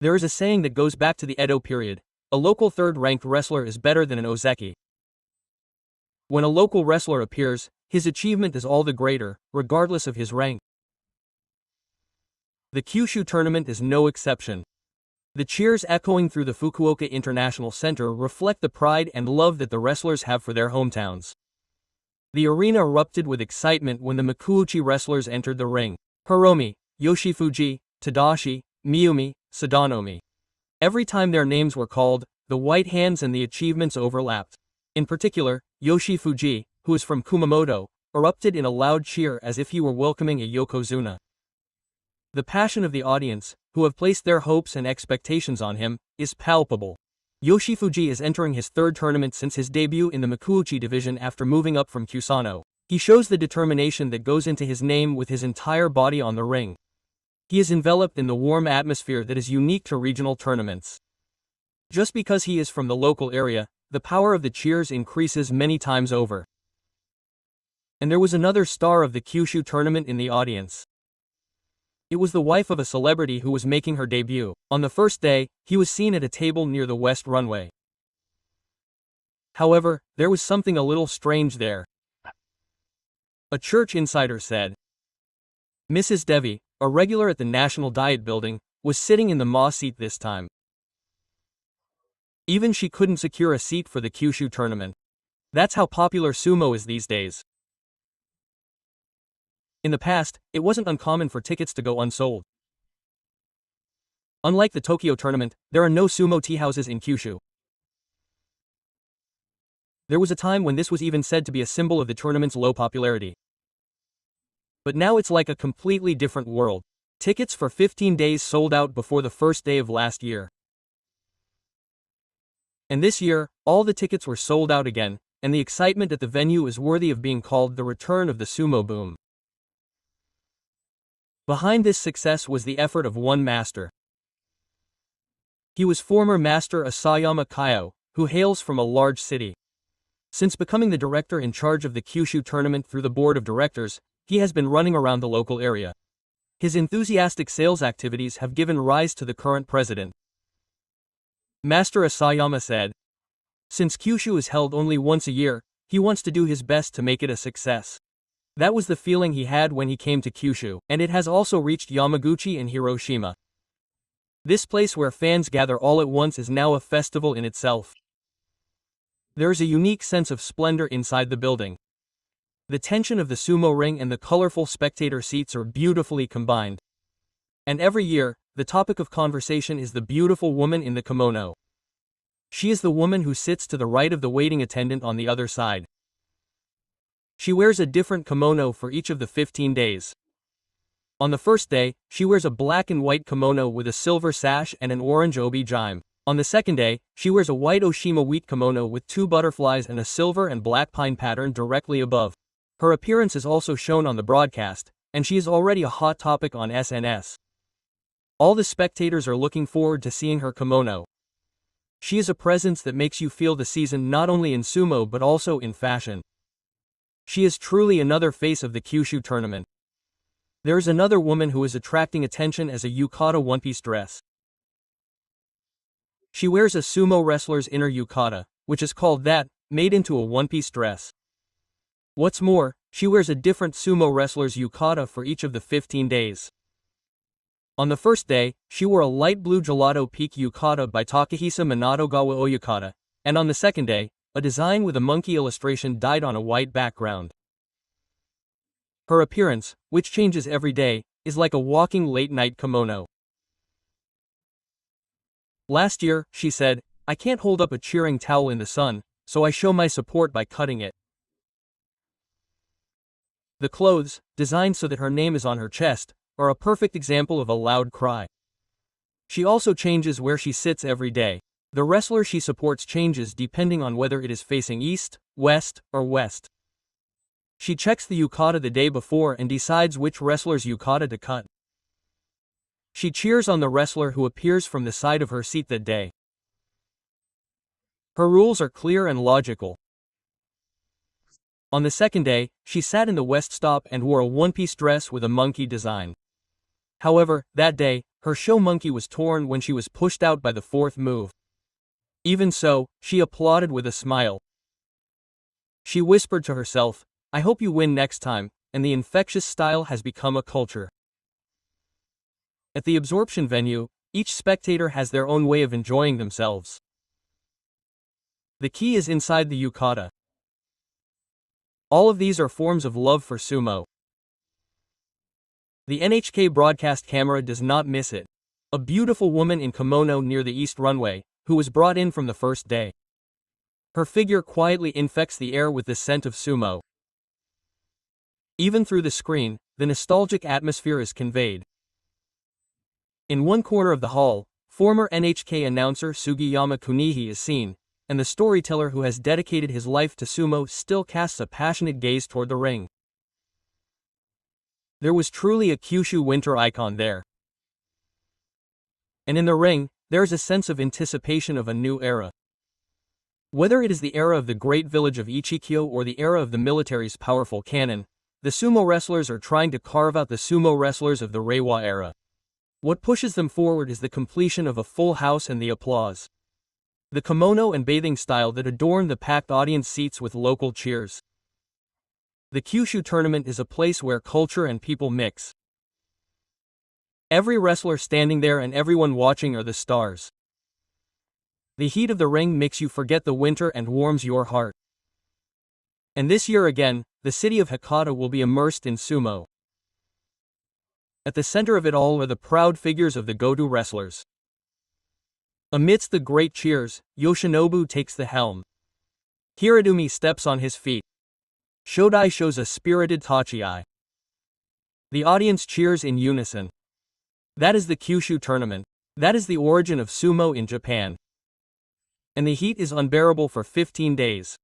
There is a saying that goes back to the Edo period: a local third-ranked wrestler is better than an ozeki. When a local wrestler appears, his achievement is all the greater, regardless of his rank. The Kyushu tournament is no exception. The cheers echoing through the Fukuoka International Center reflect the pride and love that the wrestlers have for their hometowns. The arena erupted with excitement when the Makuuchi wrestlers entered the ring: Hiromi, Yoshifuji, Tadashi, Miyumi, Sadanomi. Every time their names were called, the white hands and the achievements overlapped. In particular, Yoshifuji, who is from Kumamoto, erupted in a loud cheer as if he were welcoming a yokozuna. The passion of the audience, who have placed their hopes and expectations on him, is palpable. Yoshifuji is entering his third tournament since his debut in the Makuuchi division after moving up from Kusano. He shows the determination that goes into his name with his entire body on the ring. He is enveloped in the warm atmosphere that is unique to regional tournaments. Just because he is from the local area, the power of the cheers increases many times over. And there was another star of the Kyushu tournament in the audience. It was the wife of a celebrity who was making her debut. On the first day, he was seen at a table near the west runway. However, there was something a little strange there. A church insider said Mrs. Devi, a regular at the National Diet Building, was sitting in the Ma seat this time. Even she couldn't secure a seat for the Kyushu tournament. That's how popular sumo is these days. In the past, it wasn't uncommon for tickets to go unsold. Unlike the Tokyo tournament, there are no sumo tea houses in Kyushu. There was a time when this was even said to be a symbol of the tournament's low popularity. But now it's like a completely different world. Tickets for 15 days sold out before the first day of last year. And this year, all the tickets were sold out again, and the excitement at the venue is worthy of being called the return of the sumo boom. Behind this success was the effort of one master. He was former master Asayama Kaio, who hails from a large city. Since becoming the director in charge of the Kyushu tournament through the board of directors, he has been running around the local area. His enthusiastic sales activities have given rise to the current president. Master Asayama said, since Kyushu is held only once a year, he wants to do his best to make it a success. That was the feeling he had when he came to Kyushu, and it has also reached Yamaguchi and Hiroshima. This place where fans gather all at once is now a festival in itself. There is a unique sense of splendor inside the building. The tension of the sumo ring and the colorful spectator seats are beautifully combined. And every year, the topic of conversation is the beautiful woman in the kimono. She is the woman who sits to the right of the waiting attendant on the other side. She wears a different kimono for each of the 15 days. On the first day, she wears a black and white kimono with a silver sash and an orange obi jime. On the second day, she wears a white Oshima wheat kimono with 2 butterflies and a silver and black pine pattern directly above. Her appearance is also shown on the broadcast, and she is already a hot topic on SNS. All the spectators are looking forward to seeing her kimono. She is a presence that makes you feel the season not only in sumo but also in fashion. She is truly another face of the Kyushu tournament. There is another woman who is attracting attention as a yukata one-piece dress. She wears a sumo wrestler's inner yukata, which is called that, made into a one-piece dress. What's more, she wears a different sumo wrestler's yukata for each of the 15 days. On the first day, she wore a light blue gelato peak yukata by Takahisa Minatogawa Oyukata, and on the second day, a design with a monkey illustration dyed on a white background. Her appearance, which changes every day, is like a walking late-night kimono. Last year, she said, I can't hold up a cheering towel in the sun, so I show my support by cutting it. The clothes, designed so that her name is on her chest, are a perfect example of a loud cry. She also changes where she sits every day. The wrestler she supports changes depending on whether it is facing east, west, or west. She checks the yukata the day before and decides which wrestler's yukata to cut. She cheers on the wrestler who appears from the side of her seat that day. Her rules are clear and logical. On the second day, she sat in the west stop and wore a one-piece dress with a monkey design. However, that day, Her show monkey was torn when she was pushed out by the fourth move. Even so, she applauded with a smile. She whispered to herself, "I hope you win next time," and the infectious style has become a culture. At the absorption venue, each spectator has their own way of enjoying themselves. The key is inside the yukata. All of these are forms of love for sumo. The NHK broadcast camera does not miss it. A beautiful woman in kimono near the east runway, who was brought in from the first day. Her figure quietly infects the air with the scent of sumo. Even through the screen, the nostalgic atmosphere is conveyed. In one corner of the hall, former NHK announcer Sugiyama Kunihi is seen, and the storyteller who has dedicated his life to sumo still casts a passionate gaze toward the ring. There was truly a Kyushu winter icon there. And in the ring, there is a sense of anticipation of a new era. Whether it is the era of the great village of Ichikyo or the era of the military's powerful cannon, the sumo wrestlers are trying to carve out the sumo wrestlers of the Reiwa era. What pushes them forward is the completion of a full house and the applause. The kimono and bathing style that adorn the packed audience seats with local cheers. The Kyushu tournament is a place where culture and people mix. Every wrestler standing there and everyone watching are the stars. The heat of the ring makes you forget the winter and warms your heart. And this year again, the city of Hakata will be immersed in sumo. At the center of it all are the proud figures of the Goto wrestlers. Amidst the great cheers, Yoshinobu takes the helm. Hiradumi steps on his feet. Shodai shows a spirited tachi-eye. The audience cheers in unison. That is the Kyushu tournament. That is the origin of sumo in Japan. And the heat is unbearable for 15 days.